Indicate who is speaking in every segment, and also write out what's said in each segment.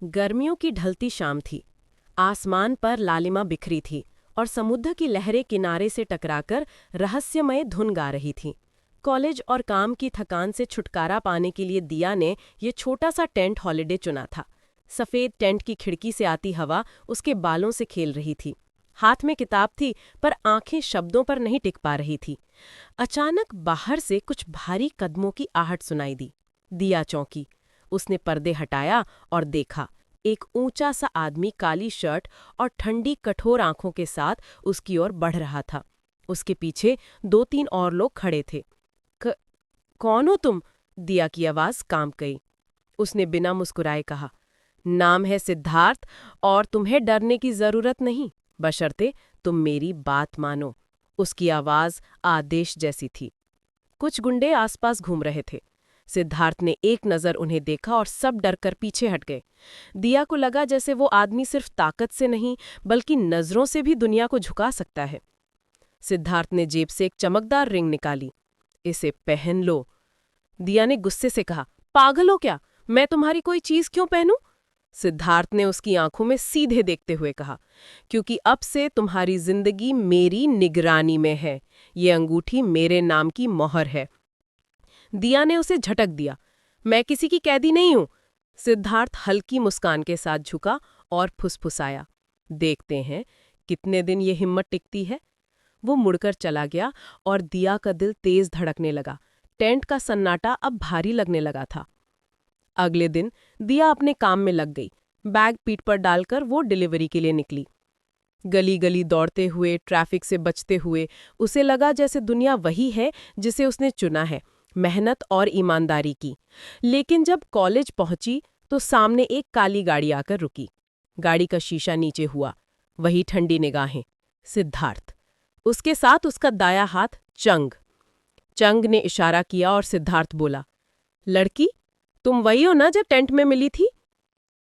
Speaker 1: गर्मियों की ढलती शाम थी। आसमान पर लालिमा बिखरी थी और समुद्र की लहरें किनारे से टकराकर रहस्यमय धुन गा रही थीं। कॉलेज और काम की थकान से छुटकारा पाने के लिए दिया ने ये छोटा सा टेंट हॉलिडे चुना था। सफ़ेद टेंट की खिड़की से आती हवा उसके बालों से खेल रही थी। हाथ में किताब थी, पर आंखें शब्दों पर नहीं टिक पा रही थी। अचानक बाहर से कुछ भारी कदमों की आहट सुनाई दी। दिया चौंकी। उसने पर्दे हटाया और देखा, एक ऊंचा सा आदमी काली शर्ट और ठंडी कठोर आंखों के साथ उसकी ओर बढ़ रहा था। उसके पीछे 2-3 और लोग खड़े थे। कौन हो तुम? दिया की आवाज कांप गई। उसने बिना मुस्कुराए कहा, नाम है सिद्धार्थ, और तुम्हें डरने की जरूरत नहीं, बशर्ते तुम मेरी बात मानो। उसकी आवाज आदेश जैसी थी। कुछ गुंडे आसपास घूम रहे थे। सिद्धार्थ ने एक नजर उन्हें देखा और सब डरकर पीछे हट गए। दिया को लगा जैसे वो आदमी सिर्फ ताकत से नहीं, बल्कि नजरों से भी दुनिया को झुका सकता है। सिद्धार्थ ने जेब से एक चमकदार रिंग निकाली। इसे पहन लो, दिया ने गुस्से से कहा। पागल हो क्या? मैं तुम्हारी कोई चीज क्यों पहनूं? सिद्धार्थ ने उसकी आंखों में सीधे देखते हुए कहा, क्योंकि अब से तुम्हारी जिंदगी मेरी निगरानी में है। ये अंगूठी मेरे नाम की मोहर है। दिया ने उसे झटक दिया। मैं किसी की कैदी नहीं हूं। सिद्धार्थ हल्की मुस्कान के साथ झुका और फुसफुसाया, देखते हैं कितने दिन ये हिम्मत टिकती है। वो मुड़कर चला गया और दिया का दिल तेज धड़कने लगा। टेंट का सन्नाटा अब भारी लगने लगा था। अगले दिन दिया अपने काम में लग गई। बैग पीठ पर डालकर वो डिलीवरी के लिए निकली। गली गली दौड़ते हुए, ट्रैफिक से बचते हुए, उसे लगा जैसे दुनिया वही है जिसे उसने चुना है, मेहनत और ईमानदारी की। लेकिन जब कॉलेज पहुंची तो सामने एक काली गाड़ी आकर रुकी। गाड़ी का शीशा नीचे हुआ। वही ठंडी निगाहें, सिद्धार्थ। उसके साथ उसका दाया हाथ चंग। चंग ने इशारा किया और सिद्धार्थ बोला, लड़की, तुम वही हो ना जब टेंट में मिली थी?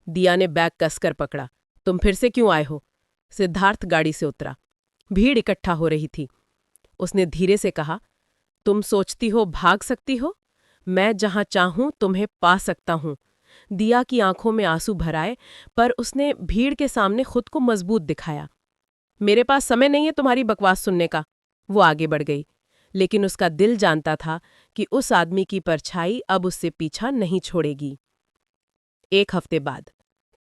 Speaker 1: दिया ने बैग कसकर पकड़ा। तुम फिर से क्यों आए हो? सिद्धार्थ गाड़ी से उतरा। भीड़ इकट्ठा हो रही थी। उसने धीरे से कहा, तुम सोचती हो भाग सकती हो? मैं जहां चाहूं तुम्हें पा सकता हूं। दिया की आंखों में आंसू भर आए, पर उसने भीड़ के सामने खुद को मजबूत दिखाया। मेरे पास समय नहीं है तुम्हारी बकवास सुनने का। वो आगे बढ़ गई, लेकिन उसका दिल जानता था कि उस आदमी की परछाई अब उससे पीछा नहीं छोड़ेगी। एक हफ्ते बाद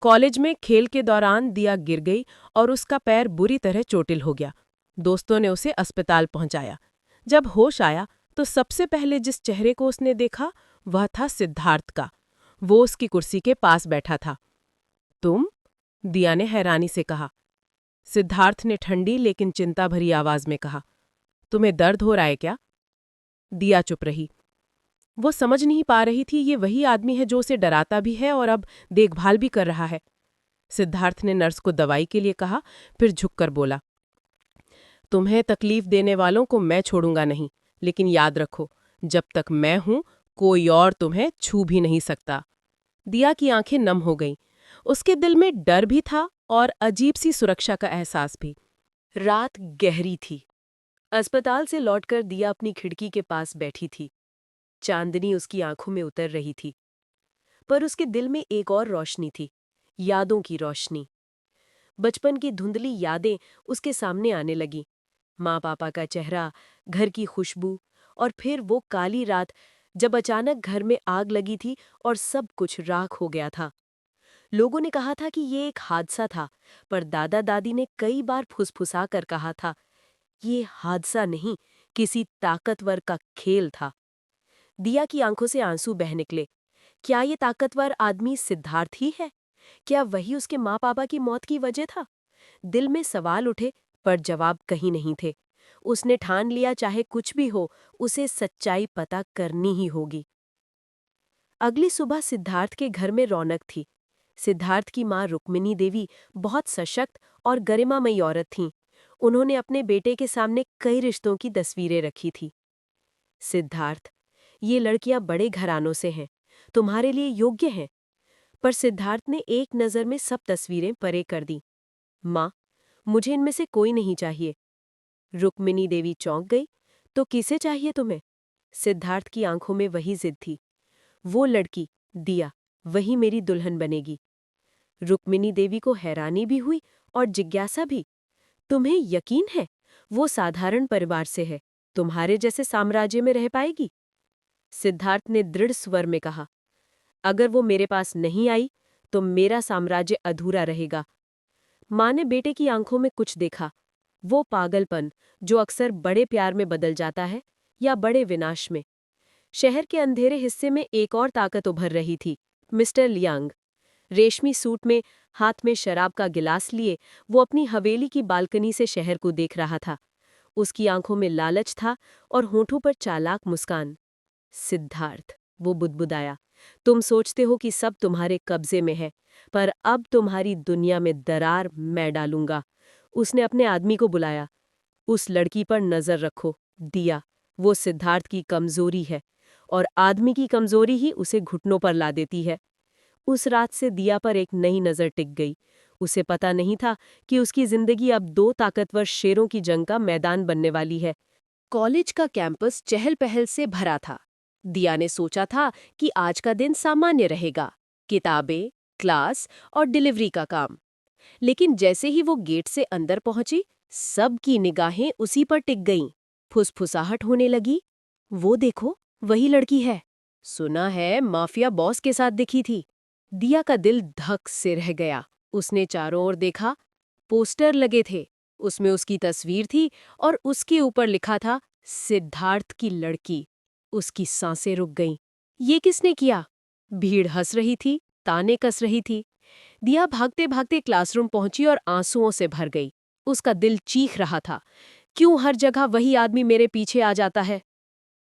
Speaker 1: कॉलेज में खेल के दौरान दिया गिर गई और उसका पैर बुरी तरह चोटिल हो गया। दोस्तों ने उसे अस्पताल पहुंचाया। जब होश आया तो सबसे पहले जिस चेहरे को उसने देखा वह था सिद्धार्थ का। वो उसकी कुर्सी के पास बैठा था। तुम? दिया ने हैरानी से कहा। सिद्धार्थ ने ठंडी लेकिन चिंता भरी आवाज में कहा, तुम्हें दर्द हो रहा है क्या? दिया चुप रही। वो समझ नहीं पा रही थी ये वही आदमी है जो उसे डराता भी है और अब देखभाल भी कर रहा है। सिद्धार्थ ने नर्स को दवाई के लिए कहा, फिर झुककर बोला, तुम्हें तकलीफ देने वालों को मैं छोड़ूंगा नहीं, लेकिन याद रखो, जब तक मैं हूं कोई और तुम्हें छू भी नहीं सकता। दिया की आंखें नम हो गईं। उसके दिल में डर भी था और अजीब सी सुरक्षा का एहसास भी। रात गहरी थी। अस्पताल से लौटकर दिया अपनी खिड़की के पास बैठी थी। चांदनी उसकी आंखों में उतर रही थी, पर उसके दिल में एक और रोशनी थी, यादों की रोशनी। बचपन की धुंधली यादें उसके सामने आने लगी। माँ पापा का चेहरा, घर की खुशबू, और फिर वो काली रात जब अचानक घर में आग लगी थी और सब कुछ राख हो गया था। लोगों ने कहा था कि ये एक हादसा था, पर दादा दादी ने कई बार फुसफुसा कर कहा था, ये हादसा नहीं, किसी ताकतवर का खेल था। दिया की आंखों से आंसू बह निकले। क्या ये ताकतवर आदमी सिद्धार्थ ही है? क्या वही उसके माँ पापा की मौत की वजह था? दिल में सवाल उठे, पर जवाब कहीं नहीं थे। उसने ठान लिया, चाहे कुछ भी हो, उसे सच्चाई पता करनी ही होगी। अगली सुबह सिद्धार्थ के घर में रौनक थी। सिद्धार्थ की माँ रुक्मिणी देवी बहुत सशक्त और गरिमामयी औरत थीं। उन्होंने अपने बेटे के सामने कई रिश्तों की तस्वीरें रखी थी। सिद्धार्थ, ये लड़कियां बड़े घरानों से हैं, तुम्हारे लिए योग्य हैं। पर सिद्धार्थ ने एक नज़र में सब तस्वीरें परे कर दी। माँ, मुझे इनमें से कोई नहीं चाहिए। रुक्मिणी देवी चौंक गई। तो किसे चाहिए तुम्हें? सिद्धार्थ की आंखों में वही जिद थी। वो लड़की, दिया, वही मेरी दुल्हन बनेगी। रुक्मिणी देवी को हैरानी भी हुई और जिज्ञासा भी। तुम्हें यकीन है वो साधारण परिवार से है, तुम्हारे जैसे साम्राज्य में रह पाएगी? सिद्धार्थ ने दृढ़ स्वर में कहा, अगर वो मेरे पास नहीं आई तो मेरा साम्राज्य अधूरा रहेगा। माँ ने बेटे की आंखों में कुछ देखा, वो पागलपन जो अक्सर बड़े प्यार में बदल जाता है या बड़े विनाश में। शहर के अंधेरे हिस्से में एक और ताकत उभर रही थी, मिस्टर लियांग। रेशमी सूट में, हाथ में शराब का गिलास लिए, वो अपनी हवेली की बालकनी से शहर को देख रहा था। उसकी आंखों में लालच था और होठों पर चालाक मुस्कान। सिद्धार्थ, वो बुदबुदाया, तुम सोचते हो कि सब तुम्हारे कब्जे में है, पर अब तुम्हारी दुनिया में दरार मैं डालूंगा। उसने अपने आदमी को बुलाया। उस लड़की पर नजर रखो, दिया। वो सिद्धार्थ की कमजोरी है और आदमी की कमजोरी ही उसे घुटनों पर ला देती है। उस रात से दिया पर एक नई नजर टिक गई। उसे पता नहीं था कि उसकी जिंदगी अब दो ताकतवर शेरों की जंग का मैदान बनने वाली है। कॉलेज का कैंपस चहल पहल से भरा था। दिया ने सोचा था कि आज का दिन सामान्य रहेगा, किताबें, क्लास और डिलीवरी का काम। लेकिन जैसे ही वो गेट से अंदर पहुंची, सबकी निगाहें उसी पर टिक गईं। फुसफुसाहट होने लगी, वो देखो, वही लड़की है। सुना है माफिया बॉस के साथ दिखी थी। दिया का दिल धक से रह गया। उसने चारों ओर देखा, पोस्टर लगे थे, उसमें उसकी तस्वीर थी और उसके ऊपर लिखा था, सिद्धार्थ की लड़की। उसकी सांसें रुक गईं। ये किसने किया? भीड़ हंस रही थी, ताने कस रही थी। दिया भागते भागते क्लासरूम पहुंची और आंसुओं से भर गई। उसका दिल चीख रहा था, क्यों हर जगह वही आदमी मेरे पीछे आ जाता है?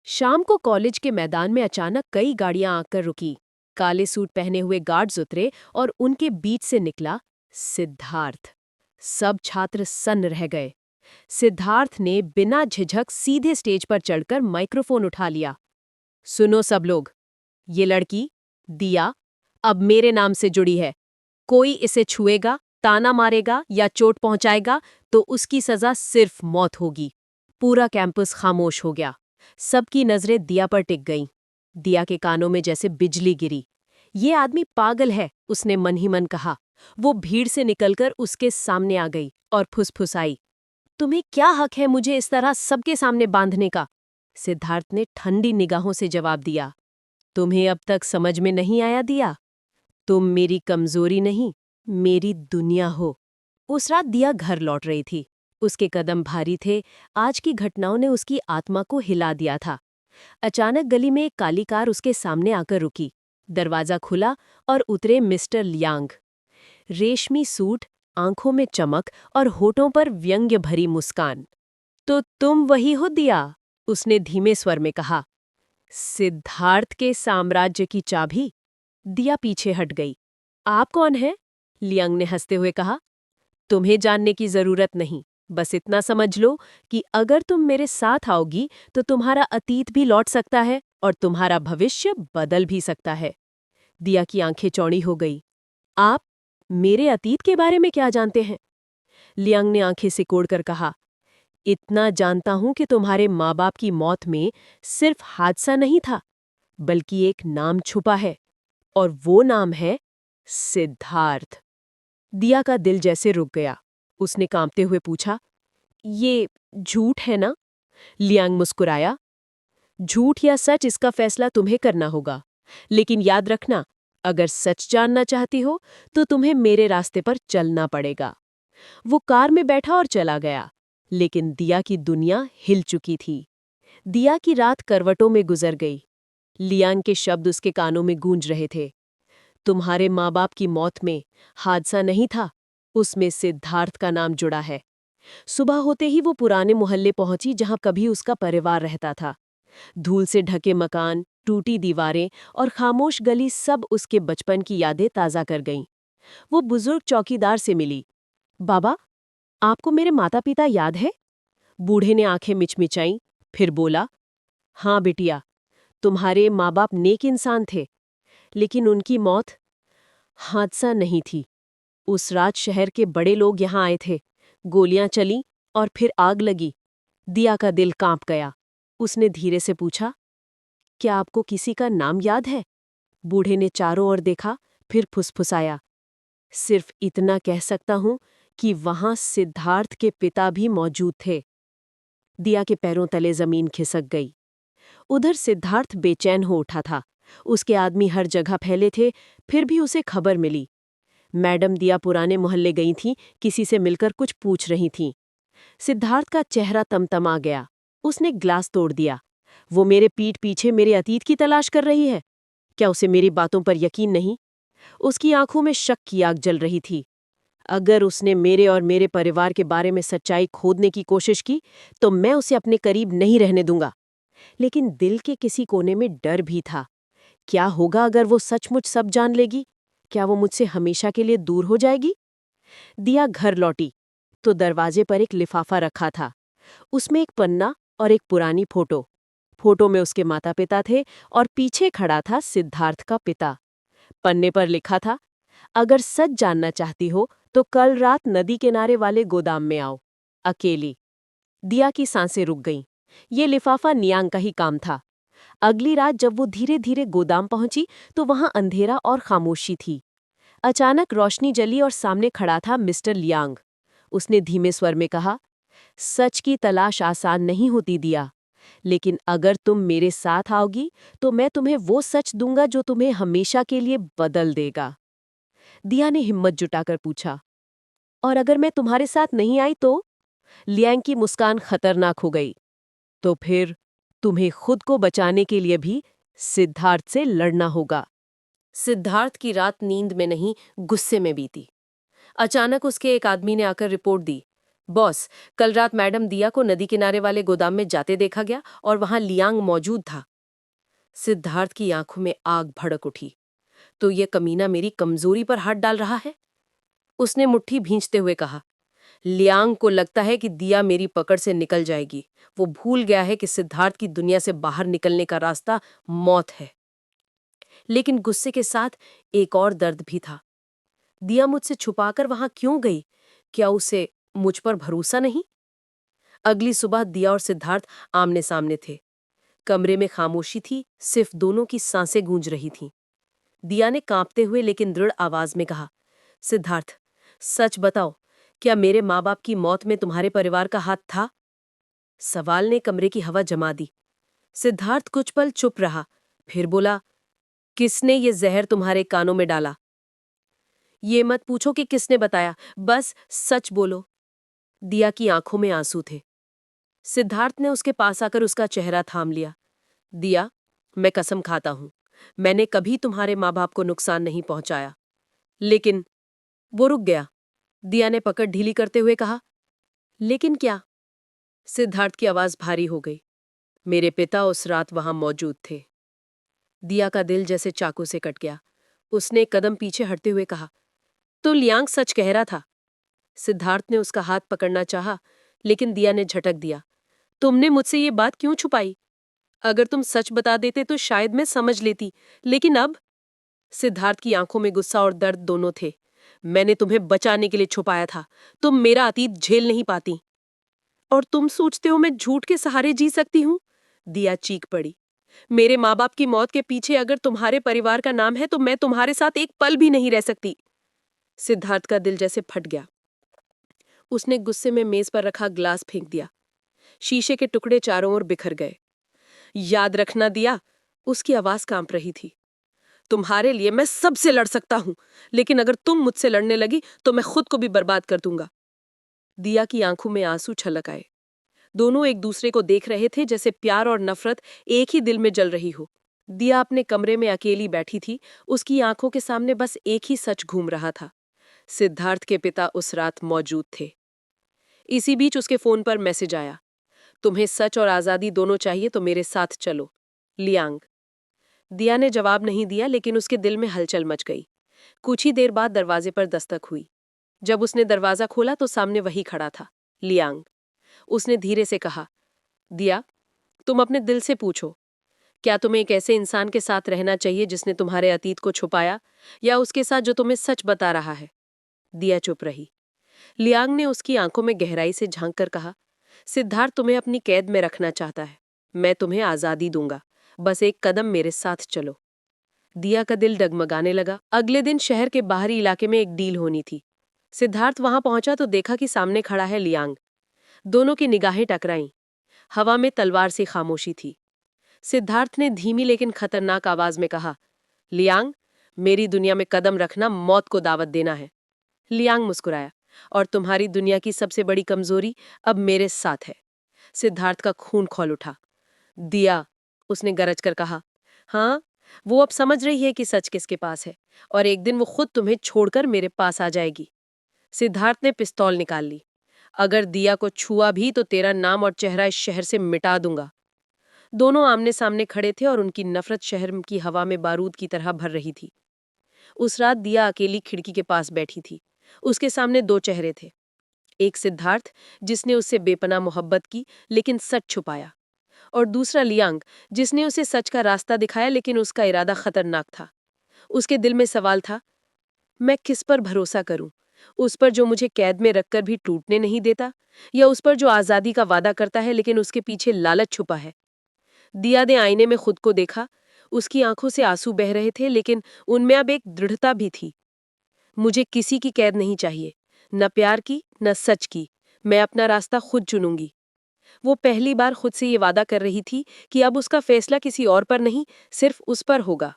Speaker 1: शाम को कॉलेज के मैदान में अचानक कई गाड़ियां आकर रुकी। काले सूट पहने हुए गार्ड्स उतरे और उनके बीच से निकला सिद्धार्थ। सब छात्र सन्न रह गए। सिद्धार्थ ने बिना झिझक सीधे स्टेज पर चढ़कर माइक्रोफोन उठा लिया। सुनो सब लोग, ये लड़की, दिया, अब मेरे नाम से जुड़ी है। कोई इसे छुएगा, ताना मारेगा या चोट पहुंचाएगा तो उसकी सजा सिर्फ मौत होगी। पूरा कैंपस खामोश हो गया। सबकी नजरें दिया पर टिक गईं। दिया के कानों में जैसे बिजली गिरी। ये आदमी पागल है, उसने मन ही मन कहा। वो भीड़ से निकलकर उसके सामने आ गई और फुसफुसाई, तुम्हें क्या हक है मुझे इस तरह सबके सामने बांधने का? सिद्धार्थ ने ठंडी निगाहों से जवाब दिया, तुम्हें अब तक समझ में नहीं आया दिया? तुम मेरी कमजोरी नहीं, मेरी दुनिया हो। उस रात दिया घर लौट रही थी। उसके कदम भारी थे, आज की घटनाओं ने उसकी आत्मा को हिला दिया था। अचानक गली में एक काली कार उसके सामने आकर रुकी। दरवाजा खुला और उतरे मिस्टर लियांग। रेशमी सूट, आंखों में चमक और होठों पर व्यंग्य भरी मुस्कान। तो तुम वही हो दिया? उसने धीमे स्वर में कहा। सिद्धार्थ के साम्राज्य की चाबी? दिया पीछे हट गई। आप कौन हैं? लियांग ने हंसते हुए कहा। तुम्हें जानने की जरूरत नहीं, बस इतना समझ लो कि अगर तुम मेरे साथ आओगी तो तुम्हारा अतीत भी लौट सकता है और तुम्हारा भविष्य बदल भी सकता है। दिया की आंखें चौड़ी हो गई। आप मेरे अतीत के बारे में क्या जानते हैं? लियांग ने आंखें सिकोड़कर कहा, इतना जानता हूं कि तुम्हारे माँ बाप की मौत में सिर्फ हादसा नहीं था, बल्कि एक नाम छुपा है, और वो नाम है सिद्धार्थ। दिया का दिल जैसे रुक गया। उसने कांपते हुए पूछा, ये झूठ है ना? लियांग मुस्कुराया, झूठ या सच इसका फैसला तुम्हें करना होगा, लेकिन याद रखना, अगर सच जानना चाहती हो तो तुम्हें मेरे रास्ते पर चलना पड़ेगा। वो कार में बैठा और चला गया, लेकिन दिया की दुनिया हिल चुकी थी। दिया की रात करवटों में गुजर गई। लियांग के शब्द उसके कानों में गूंज रहे थे। तुम्हारे माँ बाप की मौत में हादसा नहीं था, उसमें सिद्धार्थ का नाम जुड़ा है। सुबह होते ही वो पुराने मोहल्ले पहुंची जहां कभी उसका परिवार रहता था। धूल से ढके मकान, टूटी दीवारें और खामोश गली सब उसके बचपन की यादें ताज़ा कर गईं। वो बुजुर्ग चौकीदार से मिली। बाबा, आपको मेरे माता पिता याद है? बूढ़े ने आंखें मिचमिचाईं, फिर बोला, हाँ बिटिया, तुम्हारे माँ बाप नेक इंसान थे, लेकिन उनकी मौत हादसा नहीं थी। उस रात शहर के बड़े लोग यहाँ आए थे, गोलियां चलीं और फिर आग लगी। दिया का दिल कांप गया। उसने धीरे से पूछा, क्या आपको किसी का नाम याद है? बूढ़े ने चारों ओर देखा, फिर फुसफुसाया, सिर्फ इतना कह सकता हूं कि वहां सिद्धार्थ के पिता भी मौजूद थे। दिया के पैरों तले जमीन खिसक गई। उधर सिद्धार्थ बेचैन हो उठा था। उसके आदमी हर जगह फैले थे, फिर भी उसे खबर मिली। मैडम दिया पुराने मोहल्ले गई थीं, किसी से मिलकर कुछ पूछ रही थीं। सिद्धार्थ का चेहरा तमतमा गया। उसने ग्लास तोड़ दिया। वो मेरे पीठ पीछे मेरे अतीत की तलाश कर रही है? क्या उसे मेरी बातों पर यकीन नहीं? उसकी आंखों में शक की आग जल रही थी। अगर उसने मेरे और मेरे परिवार के बारे में सच्चाई खोदने की कोशिश की, तो मैं उसे अपने करीब नहीं रहने दूंगा। लेकिन दिल के किसी कोने में डर भी था। क्या होगा अगर वो सचमुच सब जान लेगी? क्या वो मुझसे हमेशा के लिए दूर हो जाएगी? दिया घर लौटी तो दरवाजे पर एक लिफाफा रखा था। उसमें एक पन्ना और एक पुरानी फोटो। फोटो में उसके माता पिता थे और पीछे खड़ा था सिद्धार्थ का पिता। पन्ने पर लिखा था, अगर सच जानना चाहती हो तो कल रात नदी किनारे वाले गोदाम में आओ, अकेली। दिया की सांसें रुक गईं। ये लिफाफा नियांग का ही काम था। अगली रात जब वो धीरे धीरे गोदाम पहुंची तो वहां अंधेरा और खामोशी थी। अचानक रोशनी जली और सामने खड़ा था मिस्टर लियांग। उसने धीमे स्वर में कहा, सच की तलाश आसान नहीं होती दिया, लेकिन अगर तुम मेरे साथ आओगी तो मैं तुम्हें वो सच दूंगा जो तुम्हें हमेशा के लिए बदल देगा। दिया ने हिम्मत जुटाकर पूछा, और अगर मैं तुम्हारे साथ नहीं आई तो? लियांग की मुस्कान खतरनाक हो गई। तो फिर तुम्हें खुद को बचाने के लिए भी सिद्धार्थ से लड़ना होगा। सिद्धार्थ की रात नींद में नहीं, गुस्से में बीती। अचानक उसके एक आदमी ने आकर रिपोर्ट दी, बॉस, कल रात मैडम दिया को नदी किनारे वाले गोदाम में जाते देखा गया और वहां लियांग मौजूद था। सिद्धार्थ की आंखों में आग भड़क उठी। तो ये कमीना मेरी कमजोरी पर हाथ डाल रहा है? उसने मुट्ठी भींचते हुए कहा, लियांग को लगता है कि दिया मेरी पकड़ से निकल जाएगी। वो भूल गया है कि सिद्धार्थ की दुनिया से बाहर निकलने का रास्ता मौत है। लेकिन गुस्से के साथ एक और दर्द भी था। दिया मुझसे छुपाकर वहां क्यों गई? क्या उसे मुझ पर भरोसा नहीं? अगली सुबह दिया और सिद्धार्थ आमने सामने थे। कमरे में खामोशी थी, सिर्फ दोनों की सांसें गूंज रही थीं। दिया ने कांपते हुए लेकिन दृढ़ आवाज में कहा, सिद्धार्थ, सच बताओ, क्या मेरे माँ बाप की मौत में तुम्हारे परिवार का हाथ था? सवाल ने कमरे की हवा जमा दी। सिद्धार्थ कुछ पल चुप रहा, फिर बोला, किसने ये जहर तुम्हारे कानों में डाला? ये मत पूछो कि किसने बताया, बस सच बोलो। दिया की आंखों में आंसू थे। सिद्धार्थ ने उसके पास आकर उसका चेहरा थाम लिया। दिया, मैं कसम खाता हूं, मैंने कभी तुम्हारे माँ बाप को नुकसान नहीं पहुंचाया। लेकिन वो रुक गया। दिया ने पकड़ ढीली करते हुए कहा, लेकिन क्या? सिद्धार्थ की आवाज भारी हो गई। मेरे पिता उस रात वहां मौजूद थे। दिया का दिल जैसे चाकू से कट गया। उसने एक कदम पीछे हटते हुए कहा, तो लियांग सच कह रहा था। सिद्धार्थ ने उसका हाथ पकड़ना चाहा, लेकिन दिया ने झटक दिया, तुमने मुझसे ये बात क्यों छुपाई? अगर तुम सच बता देते तो शायद मैं समझ लेती, लेकिन अब? सिद्धार्थ की आंखों में गुस्सा और दर्द दोनों थे। मैंने तुम्हें बचाने के लिए छुपाया था। तुम मेरा अतीत झेल नहीं पाती। और तुम सोचते हो मैं झूठ के सहारे जी सकती हूं? दिया चीख पड़ी। मेरे माँ बाप की मौत के पीछे अगर तुम्हारे परिवार का नाम है तो मैं तुम्हारे साथ एक पल भी नहीं रह सकती। सिद्धार्थ का दिल जैसे फट गया। उसने गुस्से में मेज पर रखा ग्लास फेंक दिया। शीशे के टुकड़े चारों ओर बिखर गए। याद रखना दिया, उसकी आवाज कांप रही थी, तुम्हारे लिए मैं सबसे लड़ सकता हूं, लेकिन अगर तुम मुझसे लड़ने लगी तो मैं खुद को भी बर्बाद कर दूंगा। दिया की आंखों में आंसू छलक आए। दोनों एक दूसरे को देख रहे थे जैसे प्यार और नफरत एक ही दिल में जल रही हो। दिया अपने कमरे में अकेली बैठी थी। उसकी आंखों के सामने बस एक ही सच घूम रहा था, सिद्धार्थ के पिता उस रात मौजूद थे। इसी बीच उसके फोन पर मैसेज आया, तुम्हें सच और आजादी दोनों चाहिए तो मेरे साथ चलो, लियांग। दिया ने जवाब नहीं दिया, लेकिन उसके दिल में हलचल मच गई। कुछ ही देर बाद दरवाजे पर दस्तक हुई। जब उसने दरवाजा खोला तो सामने वही खड़ा था, लियांग। उसने धीरे से कहा, दिया, तुम अपने दिल से पूछो, क्या तुम्हें एक ऐसे इंसान के साथ रहना चाहिए जिसने तुम्हारे अतीत को छुपाया, या उसके साथ जो तुम्हें सच बता रहा है? दिया चुप रही। लियांग ने उसकी आंखों में गहराई से झांक कर कहा, सिद्धार्थ तुम्हें अपनी कैद में रखना चाहता है। मैं तुम्हें आजादी दूंगा, बस एक कदम मेरे साथ चलो।
Speaker 2: दिया का दिल डगमगाने लगा। अगले दिन शहर के बाहरी इलाके में एक डील होनी थी। सिद्धार्थ वहां पहुंचा तो देखा कि सामने खड़ा है लियांग। दोनों की निगाहें टकराईं। हवा में तलवार सी खामोशी थी। सिद्धार्थ ने धीमी लेकिन खतरनाक आवाज में कहा, लियांग, मेरी दुनिया में कदम रखना मौत को दावत देना है। लियांग मुस्कुराया, और तुम्हारी दुनिया की सबसे बड़ी कमजोरी अब मेरे साथ है। सिद्धार्थ का खून खौल उठा। दिया, उसने गरज कर कहा, हाँ, वो अब समझ रही है कि सच किसके पास है, और एक दिन वो खुद तुम्हें छोड़कर मेरे पास आ जाएगी। सिद्धार्थ ने पिस्तौल निकाल ली। अगर दिया को छुआ भी तो तेरा नाम और चेहरा इस शहर से मिटा दूंगा। दोनों आमने सामने खड़े थे और उनकी नफरत शहर की हवा में बारूद की तरह भर रही थी। उस रात दिया अकेली खिड़की के पास बैठी थी। उसके सामने दो चेहरे थे। एक सिद्धार्थ, जिसने उससे बेपनाह मोहब्बत की लेकिन सच छुपाया, और दूसरा लियांग, जिसने उसे सच का रास्ता दिखाया लेकिन उसका इरादा खतरनाक था। उसके दिल में सवाल था, मैं किस पर भरोसा करूं? उस पर जो मुझे कैद में रखकर भी टूटने नहीं देता, या उस पर जो आजादी का वादा करता है लेकिन उसके पीछे लालच छुपा है? दिया ने आईने में खुद को देखा। उसकी आंखों से आंसू बह रहे थे लेकिन उनमें अब एक दृढ़ता भी थी। मुझे किसी की कैद नहीं चाहिए, न प्यार की न सच की। मैं अपना रास्ता खुद चुनूंगी। वो पहली बार खुद से ये वादा कर रही थी कि अब उसका फैसला किसी और पर नहीं, सिर्फ उस पर होगा।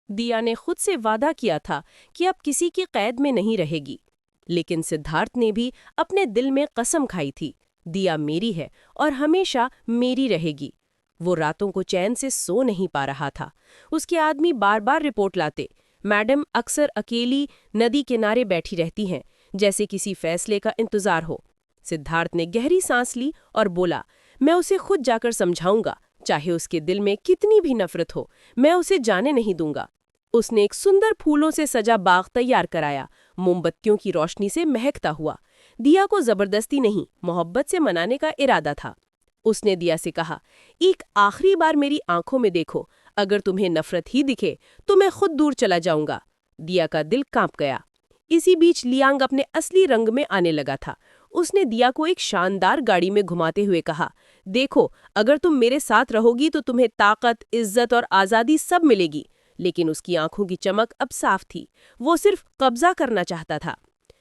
Speaker 1: दिया ने खुद से वादा किया था कि अब किसी की कैद में नहीं रहेगी, लेकिन सिद्धार्थ ने भी अपने दिल में कसम खाई थी, दिया मेरी है और हमेशा मेरी रहेगी। वो रातों को चैन से सो नहीं पा रहा था। उसके आदमी बार बार रिपोर्ट लाते, मैडम अक्सर अकेली नदी किनारे बैठी रहती हैं, जैसे किसी फैसले का इंतजार हो। सिद्धार्थ ने गहरी सांस ली और बोला, मैं उसे खुद जाकर समझाऊंगा, चाहे उसके दिल में कितनी भी नफरत हो, मैं उसे जाने नहीं दूंगा। उसने एक सुंदर फूलों से सजा बाग तैयार कराया, मोमबत्तियों की रोशनी से महकता हुआ। दिया को जबरदस्ती नहीं, मोहब्बत से मनाने का इरादा था। उसने दिया से कहा, एक आखिरी बार मेरी आंखों में देखो, अगर तुम्हें नफरत ही दिखे तो मैं खुद दूर चला जाऊंगा। दिया का दिल कांप गया। इसी बीच लियांग अपने असली रंग में आने लगा था। उसने दिया को एक शानदार गाड़ी में घुमाते हुए कहा, देखो, अगर तुम मेरे साथ रहोगी तो तुम्हें ताकत, इज्जत और आज़ादी सब मिलेगी। लेकिन उसकी आंखों की चमक अब साफ थी। वो सिर्फ कब्जा करना चाहता था।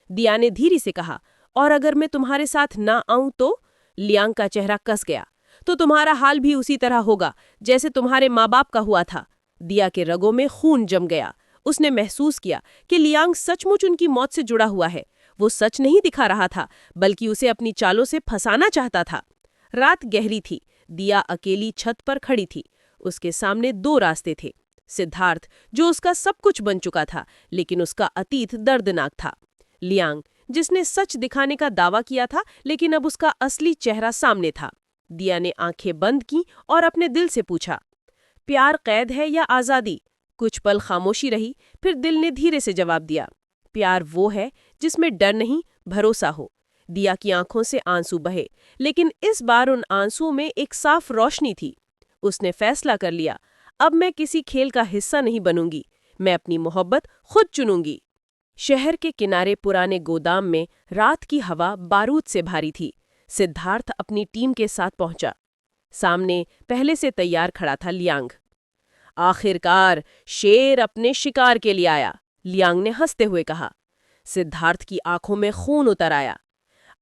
Speaker 1: दिया ने धीरे से कहा, और अगर मैं तुम्हारे साथ ना आऊं तो? लियांग का चेहरा कस गया। तो तुम्हारा हाल भी उसी तरह होगा जैसे तुम्हारे माँ बाप का हुआ था। दिया के रगों में खून जम गया। उसने महसूस किया कि लियांग सचमुच उनकी मौत से जुड़ा हुआ है। वो सच नहीं दिखा रहा था, बल्कि उसे अपनी चालों से फंसाना चाहता था। रात गहरी थी। दिया अकेली छत पर खड़ी थी। उसके सामने दो रास्ते थे। सिद्धार्थ, जो उसका सब कुछ बन चुका था, लेकिन उसका अतीत दर्दनाक था। लियांग, जिसने सच दिखाने का दावा किया था, लेकिन अब उसका असली चेहरा सामने था। दिया ने आंखें बंद की और अपने दिल से पूछा, प्यार कैद है या आज़ादी? कुछ पल खामोशी रही, फिर दिल ने धीरे से जवाब दिया, प्यार वो है जिसमें डर नहीं, भरोसा हो। दिया की आंखों से आंसू बहे, लेकिन इस बार उन आंसुओं में एक साफ रोशनी थी। उसने फैसला कर लिया, अब मैं किसी खेल का हिस्सा नहीं बनूंगी, मैं अपनी मोहब्बत खुद चुनूंगी। शहर के किनारे पुराने गोदाम में रात की हवा बारूद से भारी थी। सिद्धार्थ अपनी टीम के साथ पहुंचा। सामने पहले से तैयार खड़ा था लियांग। आखिरकार शेर अपने शिकार के लिए आया, लियांग ने हंसते हुए कहा। सिद्धार्थ की आंखों में खून उतर आया।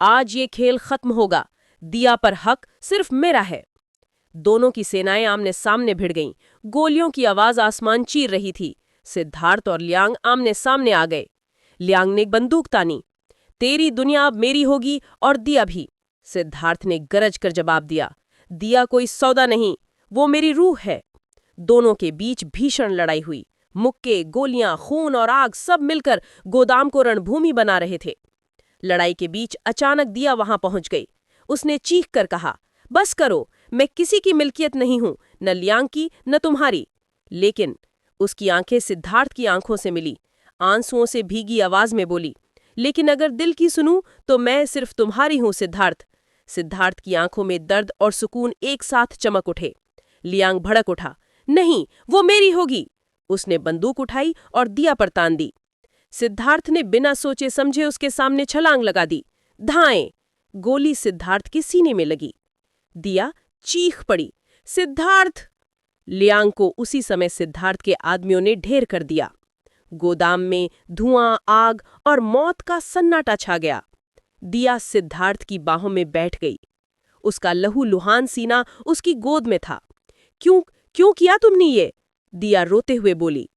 Speaker 1: आज ये खेल खत्म होगा, दिया पर हक सिर्फ मेरा है। दोनों की सेनाएं आमने सामने भिड़ गईं। गोलियों की आवाज आसमान चीर रही थी। सिद्धार्थ और लियांग आमने सामने आ गए। लियांग ने बंदूक तानी। तेरी दुनिया अब मेरी होगी और दिया भी। सिद्धार्थ ने गरज कर जवाब दिया, दिया कोई सौदा नहीं, वो मेरी रूह है। दोनों के बीच भीषण लड़ाई हुई। मुक्के, गोलियां, खून और आग सब मिलकर गोदाम को रणभूमि बना रहे थे। लड़ाई के बीच अचानक दिया वहां पहुंच गई। उसने चीख कर कहा, बस करो, मैं किसी की मिल्कियत नहीं हूं, न लियांग की न तुम्हारी। लेकिन उसकी आंखें सिद्धार्थ की आंखों से मिली। आंसुओं से भीगी आवाज में बोली, लेकिन अगर दिल की सुनूं तो मैं सिर्फ तुम्हारी हूं सिद्धार्थ। सिद्धार्थ की आंखों में दर्द और सुकून एक साथ चमक उठे। लियांग भड़क उठा, नहीं, वो मेरी होगी। उसने बंदूक उठाई और दिया पर तान दी। सिद्धार्थ ने बिना सोचे समझे उसके सामने छलांग लगा दी। धाएं! गोली सिद्धार्थ के सीने में लगी। दिया चीख पड़ी, सिद्धार्थ! लियांग को उसी समय सिद्धार्थ के आदमियों ने ढेर कर दिया। गोदाम में धुआं, आग और मौत का सन्नाटा छा गया। दिया सिद्धार्थ की बाहों में बैठ गई। उसका लहूलुहान सीना उसकी गोद में था। क्यों क्यों किया तुमने ये? दिया रोते हुए बोली।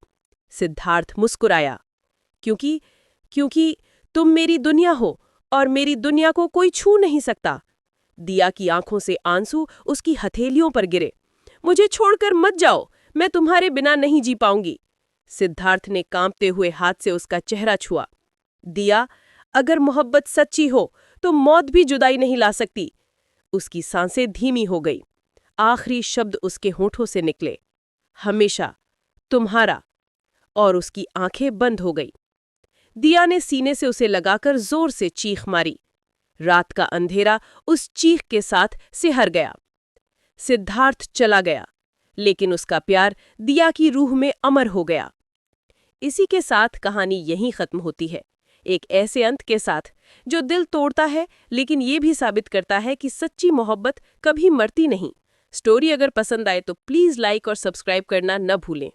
Speaker 1: सिद्धार्थ मुस्कुराया। क्योंकि तुम मेरी दुनिया हो और मेरी दुनिया को कोई छू नहीं सकता। दिया की आंखों से आंसू उसकी हथेलियों पर गिरे। मुझे छोड़कर मत जाओ, मैं तुम्हारे बिना नहीं जी पाऊंगी। सिद्धार्थ ने कांपते हुए हाथ से उसका चेहरा छुआ। दिया, अगर मोहब्बत सच्ची हो तो मौत भी जुदाई नहीं ला सकती। उसकी सांसें धीमी हो गई। आखिरी शब्द उसके होठों से निकले, हमेशा, तुम्हारा। और उसकी आंखें बंद हो गई। दिया ने सीने से उसे लगाकर जोर से चीख मारी। रात का अंधेरा उस चीख के साथ सिहर गया। सिद्धार्थ चला गया, लेकिन उसका प्यार दिया की रूह में अमर हो गया। इसी के साथ कहानी यहीं खत्म होती है, एक ऐसे अंत के साथ जो दिल तोड़ता है, लेकिन ये भी साबित करता है कि सच्ची मोहब्बत कभी मरती नहीं। स्टोरी अगर पसंद आए तो प्लीज़ लाइक और सब्सक्राइब करना न भूलें।